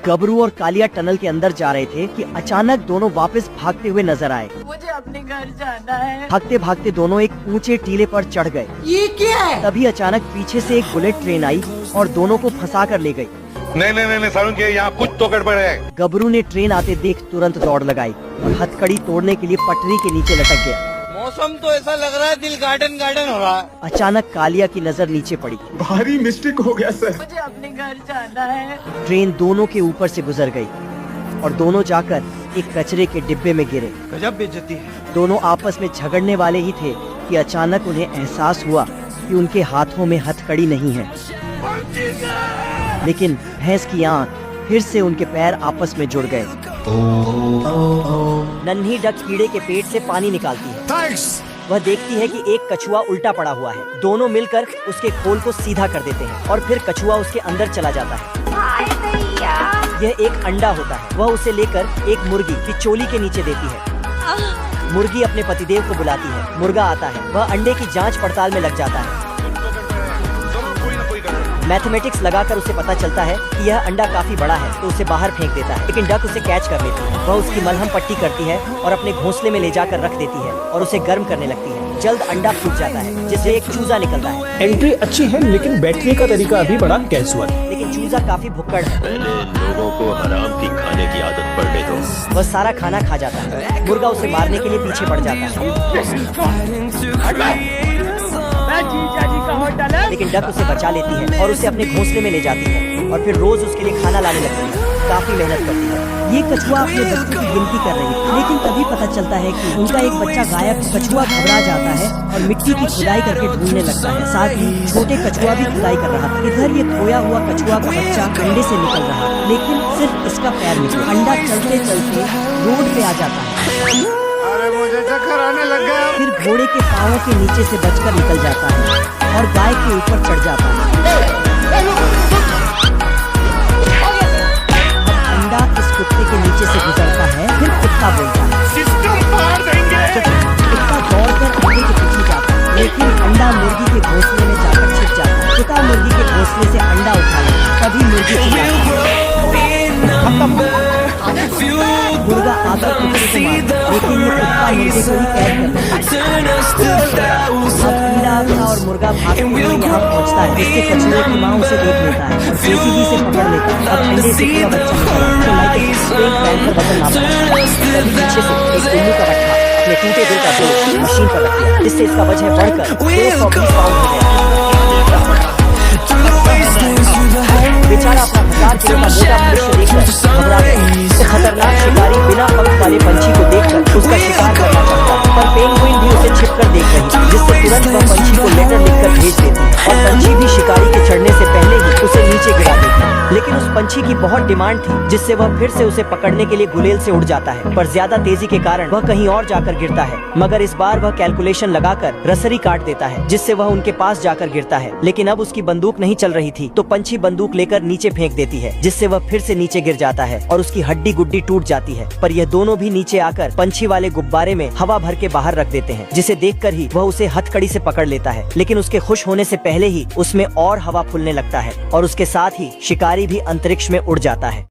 गबरू और कालिया टनल के अंदर जा रहे थे कि अचानक दोनों वापस भागते हुए नजर आए। मुझे अपने घर जाना है। भागते भागते दोनों एक ऊंचे टीले पर चढ़ गए। ये क्या है? तभी अचानक पीछे से एक बुलेट ट्रेन आई और दोनों को फंसा कर ले गई। नहीं सारुण के यहाँ कुछ तो गड़बड़ है। गबरू ने ट्रेन आते देख तुरंत दौड़ लगाई और हथकड़ी तोड़ने के लिए पटरी के नीचे लटक गया। मौसम तो ऐसा लग रहा है दिल गार्डन गार्डन हो रहा है। अचानक कालिया की नजर नीचे पड़ी। भारी मिस्टेक हो गया सर। मुझे अपने घर जाना है। ट्रेन दोनों के ऊपर से गुजर गई और दोनों जाकर एक कचरे के डिब्बे में गिरे। गजब बेइज्जती है। दोनों आपस में झगड़ने वाले ही थे कि अचानक उन्हें एहसास हुआ कि उनके हाथों में हथकड़ी नहीं है। लेकिन भैंस की आंख फिर से उनके पैर आपस में जुड़ गए। नन्ही डक कीड़े के पेट से पानी निकालती है। वह देखती है कि एक कछुआ उल्टा पड़ा हुआ है। दोनों मिलकर उसके खोल को सीधा कर देते हैं और फिर कछुआ उसके अंदर चला जाता है। यह एक अंडा होता है। वह उसे लेकर एक मुर्गी की चोली के नीचे देती है। मुर्गी अपने पतिदेव को बुलाती है। मुर्गा आता है। वह अंडे की जांच पड़ताल में लग जाता है। मैथमेटिक्स लगाकर उसे पता चलता है कि यह अंडा काफी बड़ा है तो उसे बाहर फेंक देता है। लेकिन डक उसे कैच कर लेती है। वह उसकी मलहम पट्टी करती है और अपने घोंसले में ले जाकर रख देती है और उसे गर्म करने लगती है। जल्द अंडा फूट जाता है जिससे एक चूजा निकलता है। एंट्री अच्छी है लेकिन बैठने का तरीका अभी बड़ा कैजुअल। लेकिन चूजा काफी भुक्कड़ है। पहले लोगों को हराम की खाने की आदत पड़ने दो। वह सारा खाना खा जाता है। मुर्गा उसे मारने के लिए पीछे बढ़ जाता है। लेकिन डक उसे बचा लेती है और उसे अपने घोंसले में ले जाती है और फिर रोज उसके लिए खाना लाने लगती है। काफी मेहनत करती है। ये कछुआ अपने बच्चों की गिनती कर रही है। लेकिन तभी पता चलता है कि उनका एक बच्चा गायब। कछुआ घबरा जाता है और मिट्टी की खुदाई करके ढूंढने लगता है। साथ ही छोटे कछुआ भी खुदाई कर रहा था। इधर ये खोया हुआ कछुआ का बच्चा अंडे से निकल रहा, लेकिन सिर्फ इसका पैर निकला। अंडा चलते चलते रोड पे आ जाता है। अरे मुझे चक्कर आने लग गया। फिर घोड़े के पाँवों के नीचे से बचकर निकल जाता है और गाय के ऊपर चढ़ जाता है। अंडा इस कुत्ते के नीचे से गुजरता है। फिर कुत्ता बोलता है, सिस्टम फाड़ देंगे। कुत्ता दौड़कर अंडे के पीछे जाता है, लेकिन अंडा मुर्गी के घोंसले में जाकर छिप जाता है। कुत्ता मुर्गी के घोंसले से अंडा उठा लेता है। तभी मुर्गी मुर्गा आकर कुत्ते को मारता है, लेकिन ये कुत्ता मुर्गे को ही कैद कर लेता है। अंडा और मुर्गा भागते हुए यहाँ पहुँचता है। इससे कछुए की माँ उसे देख लेता है और जेसीबी से पकड़ लेता है। अब अंडे से पूरा बच्चा निकला तो एक पैन पर वजन नापता है। तभी पीछे से एक उल्लू का बच्चा अपने टूटे दिल का जोड़ मशीन पर रख दिया, जिससे इसका वजन बढ़कर 220 पाउंड हो गया। बेचारा अपना 1000 किलो का मोटा मनुष्य देखकर घबरा गया। तो खतरनाक शिकारी बिना पंख वाले पंछी को देखकर उसका शिकार करना चाहता है, पर पेंगुइन भी उसे छिपकर देख रही, जिससे तुरंत वह पंछी को लेटर लिखकर भेज देती है और पंछी भी शिकारी के चढ़ने से पहले ही उसे नीचे गिरा देता है। लेकिन उस पंछी की बहुत डिमांड थी, जिससे वह फिर से उसे पकड़ने के लिए गुलेल से उड़ जाता है, पर ज्यादा तेजी के कारण वह कहीं और जाकर गिरता है। मगर इस बार वह कैलकुलेशन लगाकर रसरी काट देता है, जिससे वह उनके पास जाकर गिरता है। लेकिन अब उसकी बंदूक नहीं चल रही थी, तो पंछी बंदूक लेकर नीचे फेंक देती है, जिससे वह फिर से नीचे गिर जाता है और उसकी हड्डी गुड्डी टूट जाती है। पर यह दोनों भी नीचे आकर पंछी वाले गुब्बारे में हवा भर के बाहर रख देते हैं, जिसे देखकर ही वह उसे हथकड़ी से पकड़ लेता है। लेकिन उसके खुश होने से पहले ही उसमें और हवा फूलने लगता है और उसके साथ ही शिकारी भी अंतरिक्ष में उड़ जाता है।